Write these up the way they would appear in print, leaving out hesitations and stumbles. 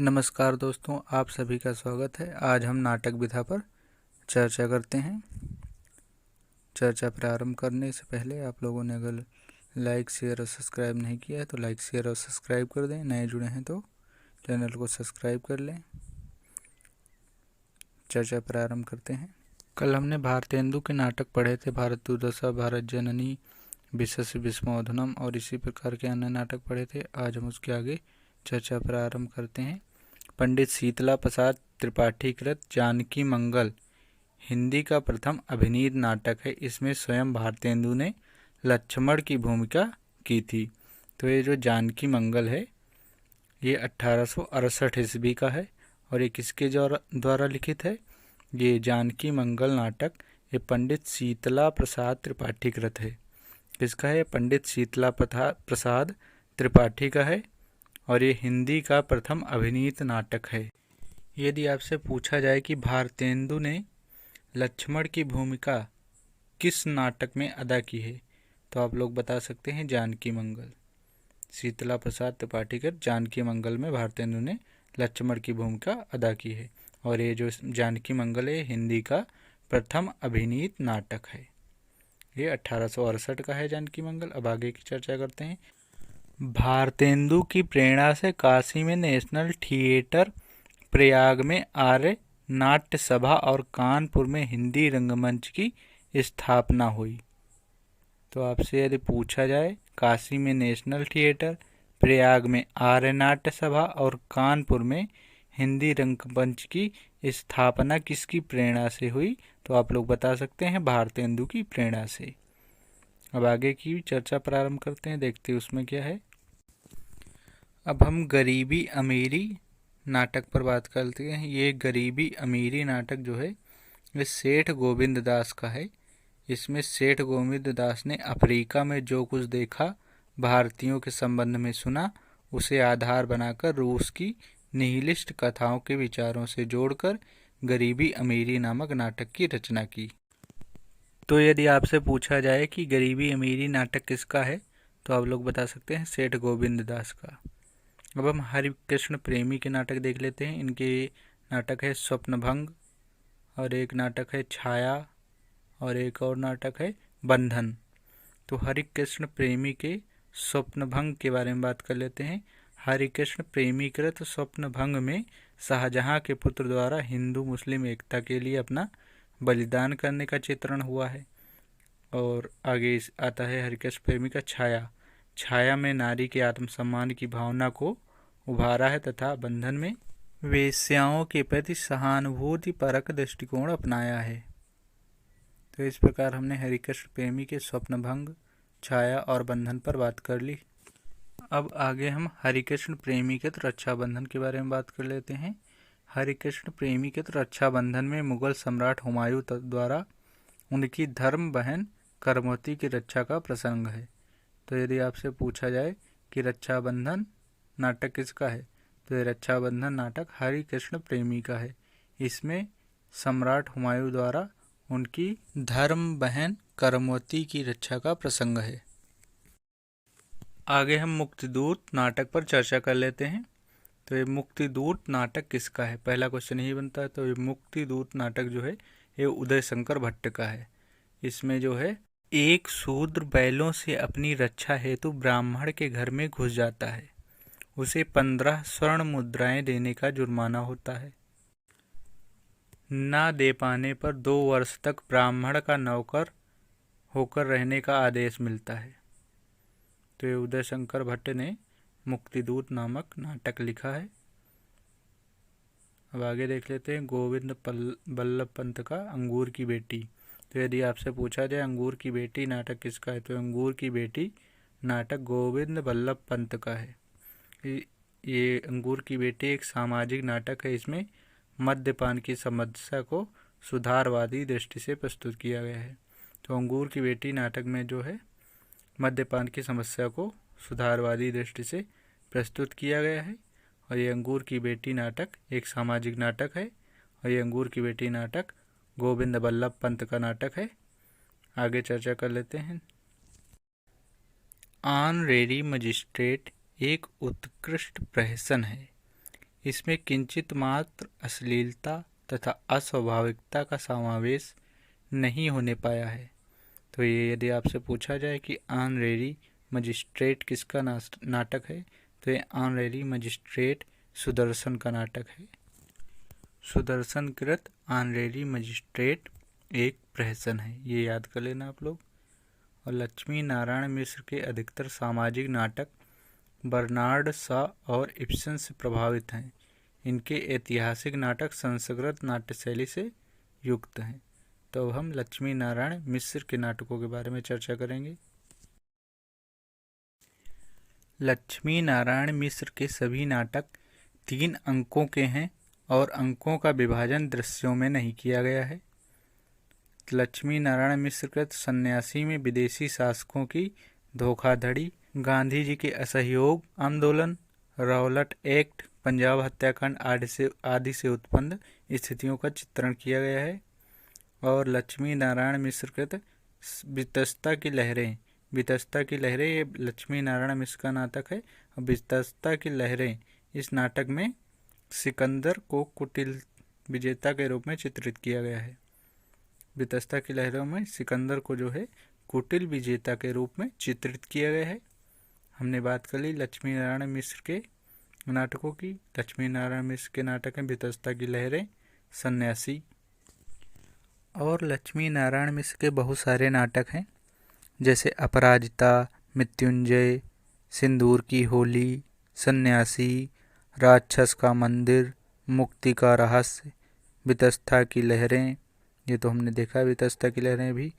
नमस्कार दोस्तों, आप सभी का स्वागत है। आज हम नाटक विधा पर चर्चा करते हैं। चर्चा प्रारंभ करने से पहले आप लोगों ने अगर लाइक शेयर और सब्सक्राइब नहीं किया है तो लाइक शेयर और सब्सक्राइब कर दें। नए जुड़े हैं तो चैनल को सब्सक्राइब कर लें। चर्चा प्रारंभ करते हैं। कल हमने भारतेंदु के नाटक पढ़े थे, भारत दुर्दशा, भारत जननी, विशस्य विस्मोधनम और इसी प्रकार के अन्य नाटक पढ़े थे। आज हम उसके आगे चर्चा प्रारंभ करते हैं। पंडित शीतला प्रसाद त्रिपाठी कृत जानकी मंगल हिंदी का प्रथम अभिनीत नाटक है। इसमें स्वयं भारतेंदु ने लक्ष्मण की भूमिका की थी। तो ये जो जानकी मंगल है ये 1868 ईस्वी का है और ये किसके द्वारा लिखित है? ये जानकी मंगल नाटक ये पंडित शीतला प्रसाद त्रिपाठी कृत है। किसका है? पंडित शीतला प्रसाद त्रिपाठी का है और ये हिंदी का प्रथम अभिनीत नाटक है। यदि आपसे पूछा जाए कि भारतेंदु ने लक्ष्मण की भूमिका किस नाटक में अदा की है तो आप लोग बता सकते हैं जानकी मंगल। शीतला प्रसाद त्रिपाठी कर जानकी मंगल में भारतेंदु ने लक्ष्मण की भूमिका अदा की है और ये जो जानकी मंगल है हिंदी का प्रथम अभिनीत नाटक है। ये 1868 का है जानकी मंगल। अब आगे की चर्चा करते हैं। भारतेंदु की प्रेरणा से काशी में नेशनल थिएटर, प्रयाग में आर्य नाट्य सभा और कानपुर में हिंदी रंगमंच की स्थापना हुई। तो आपसे यदि पूछा जाए काशी में नेशनल थिएटर, प्रयाग में आर्य नाट्य सभा और कानपुर में हिंदी रंगमंच की स्थापना किसकी प्रेरणा से हुई तो आप लोग बता सकते हैं भारतेंदु की प्रेरणा से। अब आगे की चर्चा प्रारंभ करते हैं, देखते हैं उसमें क्या है। अब हम गरीबी अमीरी नाटक पर बात करते हैं। ये गरीबी अमीरी नाटक जो है ये सेठ गोविंद दास का है। इसमें सेठ गोविंद दास ने अफ्रीका में जो कुछ देखा, भारतीयों के संबंध में सुना, उसे आधार बनाकर रूस की निहिलिस्ट कथाओं के विचारों से जोड़कर गरीबी अमीरी नामक नाटक की रचना की। तो यदि आपसे पूछा जाए कि गरीबी अमीरी नाटक किसका है तो आप लोग बता सकते हैं सेठ गोविंद दास का। अब हम हरिकृष्ण प्रेमी के नाटक देख लेते हैं। इनके नाटक है स्वप्नभंग और एक नाटक है छाया और एक और नाटक है बंधन। तो हरिकृष्ण प्रेमी के स्वप्नभंग के बारे में बात कर लेते हैं। हरिकृष्ण प्रेमी कृत स्वप्नभंग में शाहजहां के पुत्र द्वारा हिंदू मुस्लिम एकता के लिए अपना बलिदान करने का चित्रण हुआ है। और आगे आता है हरिकृष्ण प्रेमी का छाया। छाया में नारी के आत्मसम्मान की भावना को उभारा है तथा बंधन में वेश्याओं के प्रति सहानुभूति परक दृष्टिकोण अपनाया है। तो इस प्रकार हमने हरिकृष्ण प्रेमी के स्वप्नभंग, छाया और बंधन पर बात कर ली। अब आगे हम हरिकृष्ण प्रेमी के रक्षाबंधन के बारे में बात कर लेते हैं। हरिकृष्ण प्रेमी के रक्षाबंधन में मुगल सम्राट हुमायूं द्वारा उनकी धर्म बहन करमोती की रक्षा का प्रसंग है। तो यदि आपसे पूछा जाए कि रक्षाबंधन नाटक किसका है तो ये रक्षाबंधन नाटक हरिकृष्ण प्रेमी का है। इसमें सम्राट हुमायूं द्वारा उनकी धर्म बहन करमोती की रक्षा का प्रसंग है। आगे हम मुक्तिदूत नाटक पर चर्चा कर लेते हैं। तो ये मुक्तिदूत नाटक किसका है? पहला क्वेश्चन यही बनता है। तो ये मुक्तिदूत नाटक जो है ये उदय शंकर भट्ट का है। इसमें जो है एक शूद्र बैलों से अपनी रक्षा हेतु ब्राह्मण के घर में घुस जाता है। उसे 15 स्वर्ण मुद्राएं देने का जुर्माना होता है। ना दे पाने पर 2 वर्ष तक ब्राह्मण का नौकर होकर रहने का आदेश मिलता है। तो ये उदय शंकर भट्ट ने मुक्तिदूत नामक नाटक लिखा है। अब आगे देख लेते हैं गोविंद बल्लभ पंत का अंगूर की बेटी। तो यदि आपसे पूछा जाए अंगूर की बेटी नाटक किसका है तो अंगूर की बेटी नाटक गोविंद बल्लभ पंत का है। ये अंगूर की बेटी एक सामाजिक नाटक है। इसमें मद्यपान की समस्या को सुधारवादी दृष्टि से प्रस्तुत किया गया है। तो अंगूर की बेटी नाटक में जो है मद्यपान की समस्या को सुधारवादी दृष्टि से प्रस्तुत किया गया है। और ये अंगूर की बेटी नाटक एक सामाजिक नाटक है और ये अंगूर की बेटी नाटक गोविंद बल्लभ पंत का नाटक है। आगे चर्चा कर लेते हैं। ऑनरेरी मजिस्ट्रेट एक उत्कृष्ट प्रहसन है। इसमें किंचित मात्र अश्लीलता तथा अस्वाभाविकता का समावेश नहीं होने पाया है। तो ये यदि आपसे पूछा जाए कि ऑनरेरी मजिस्ट्रेट किसका नाटक है, तो ये ऑनरेरी मजिस्ट्रेट सुदर्शन का नाटक है। सुदर्शन कृत ऑनरेरी मजिस्ट्रेट एक प्रहसन है, ये याद कर लेना आप लोग। और लक्ष्मी नारायण मिश्र के अधिकतर सामाजिक नाटक बर्नार्ड शॉ और इब्सन से प्रभावित हैं। इनके ऐतिहासिक नाटक संस्कृत नाट्य शैली से युक्त हैं। तो हम लक्ष्मी नारायण मिश्र के नाटकों के बारे में चर्चा करेंगे। लक्ष्मी नारायण मिश्र के सभी नाटक 3 अंकों के हैं और अंकों का विभाजन दृश्यों में नहीं किया गया है। लक्ष्मी नारायण मिश्र कृत सन्यासी में विदेशी शासकों की धोखाधड़ी, गांधी जी के असहयोग आंदोलन, रॉवलट एक्ट, पंजाब हत्याकांड आदि से उत्पन्न स्थितियों का चित्रण किया गया है। और लक्ष्मी नारायण मिश्र कृत वितस्ता की लहरें, वितस्ता की लहरें ये लक्ष्मी नारायण मिश्र का नाटक है। वितस्ता की लहरें इस नाटक में सिकंदर को कुटिल विजेता के रूप में चित्रित किया गया है। वितस्ता की लहरों में सिकंदर को जो है कुटिल विजेता के रूप में चित्रित किया गया है। हमने बात कर ली लक्ष्मी नारायण मिश्र के नाटकों की। लक्ष्मी नारायण मिश्र के नाटक हैं वितस्ता की लहरें, सन्यासी। और लक्ष्मी नारायण मिश्र के बहुत सारे नाटक हैं, जैसे अपराजिता, मृत्युंजय, सिंदूर की होली, सन्यासी, राक्षस का मंदिर, मुक्ति का रहस्य, वितस्ता की लहरें, ये तो हमने देखा वितस्ता की लहरें भी,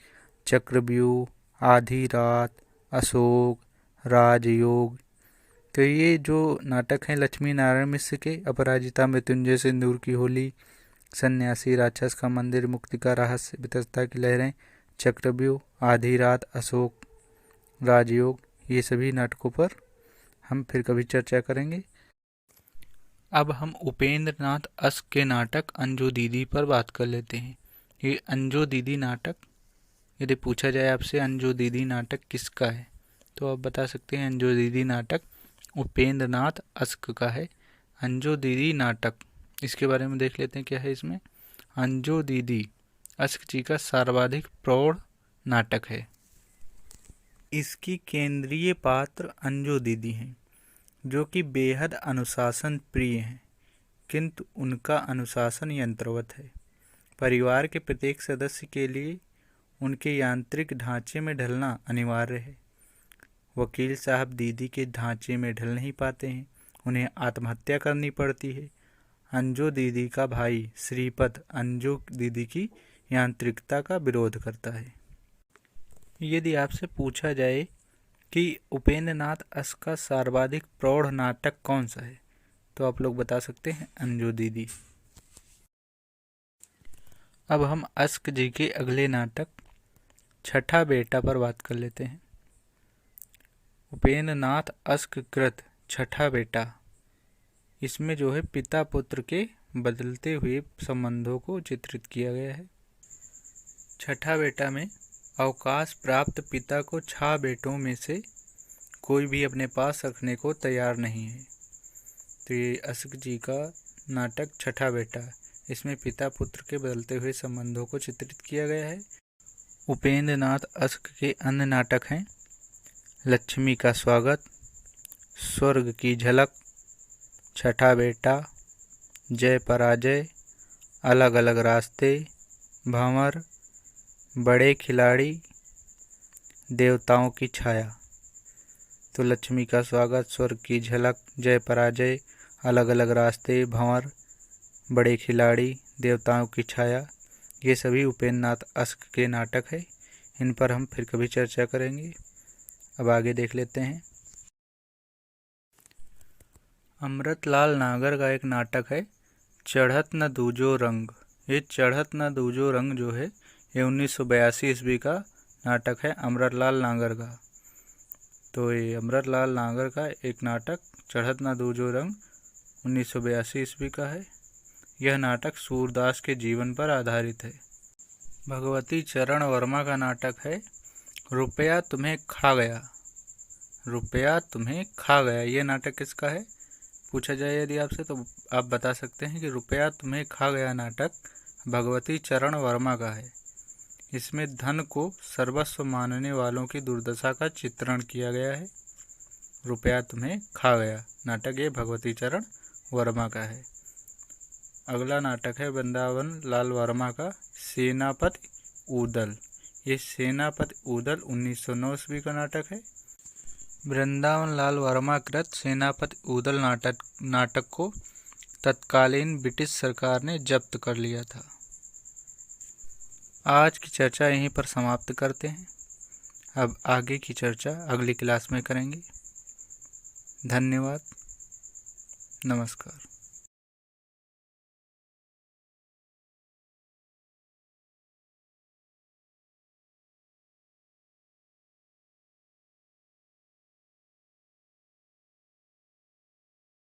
चक्रव्यूह, आधी रात, अशोक, राजयोग। तो ये जो नाटक हैं लक्ष्मी नारायण मिश्र के, अपराजिता, मृत्युंजय, सिंदूर की होली, सन्यासी, राक्षस का मंदिर, मुक्ति का रहस्य, वितस्ता की लहरें, चक्रव्यूह, आधी रात, अशोक, राजयोग, ये सभी नाटकों पर हम फिर कभी चर्चा करेंगे। अब हम उपेंद्र नाथ अस्क के नाटक अंजू दीदी पर बात कर लेते हैं। ये अंजू दीदी नाटक, यदि पूछा जाए आपसे अंजू दीदी नाटक किसका है, तो आप बता सकते हैं अंजू दीदी नाटक उपेंद्र नाथ अस्क का है। अंजू दीदी नाटक, इसके बारे में देख लेते हैं क्या है इसमें। अंजू दीदी अस्क जी का सर्वाधिक प्रौढ़ नाटक है। इसकी केंद्रीय पात्र अंजू दीदी हैं, जो कि बेहद अनुशासन प्रिय हैं, किंतु उनका अनुशासन यंत्रवत है। परिवार के प्रत्येक सदस्य के लिए उनके यांत्रिक ढांचे में ढलना अनिवार्य है। वकील साहब दीदी के ढांचे में ढल नहीं पाते हैं, उन्हें आत्महत्या करनी पड़ती है। अंजू दीदी का भाई श्रीपद अंजू दीदी की यांत्रिकता का विरोध करता है। यदि आपसे पूछा जाए कि उपेंद्र नाथ अस्क का सर्वाधिक प्रौढ़ नाटक कौन सा है, तो आप लोग बता सकते हैं अंजू दीदी। अब हम अस्क जी के अगले नाटक छठा बेटा पर बात कर लेते हैं। उपेंद्र नाथ अस्क कृत छठा बेटा, इसमें जो है पिता पुत्र के बदलते हुए संबंधों को चित्रित किया गया है। छठा बेटा में अवकाश प्राप्त पिता को 6 बेटों में से कोई भी अपने पास रखने को तैयार नहीं है। तो ये अस्क जी का नाटक छठा बेटा, इसमें पिता पुत्र के बदलते हुए संबंधों को चित्रित किया गया है। उपेंद्र नाथ अस्क के अन्य नाटक हैं लक्ष्मी का स्वागत, स्वर्ग की झलक, छठा बेटा, जय पराजय, अलग अलग रास्ते, भंवर, बड़े खिलाड़ी, देवताओं की छाया। तो लक्ष्मी का स्वागत, स्वर्ग की झलक, जय पराजय, अलग अलग रास्ते, भंवर, बड़े खिलाड़ी, देवताओं की छाया, ये सभी उपेंद्र नाथ अस्क के नाटक है। इन पर हम फिर कभी चर्चा करेंगे। अब आगे देख लेते हैं। अमृतलाल नागर का एक नाटक है चढ़त न दूजो रंग। ये चढ़त न दूजो रंग जो है ये 1982 ईस्वी का नाटक है अमृतलाल नागर का। तो ये अमृतलाल नागर का एक नाटक चढ़त न दूजो रंग 1982 ईस्वी का है। यह नाटक सूरदास के जीवन पर आधारित है। भगवती चरण वर्मा का नाटक है रुपया तुम्हें खा गया। रुपया तुम्हें खा गया, ये नाटक किसका है? पूछा जाए यदि आपसे तो आप बता सकते हैं कि रुपया तुम्हें खा गया नाटक भगवती चरण वर्मा का है। इसमें धन को सर्वस्व मानने वालों की दुर्दशा का चित्रण किया गया है। रुपया तुम्हें खा गया नाटक ये भगवती चरण वर्मा का है। अगला नाटक है वृंदावन लाल वर्मा का सेनापति ऊदल। ये सेनापति ऊदल 1909 ईस्वी का नाटक है। वृंदावन लाल वर्मा कृत सेनापति ऊदल नाटक को तत्कालीन ब्रिटिश सरकार ने जब्त कर लिया था। आज की चर्चा यहीं पर समाप्त करते हैं। अब आगे की चर्चा अगली क्लास में करेंगे। धन्यवाद। नमस्कार।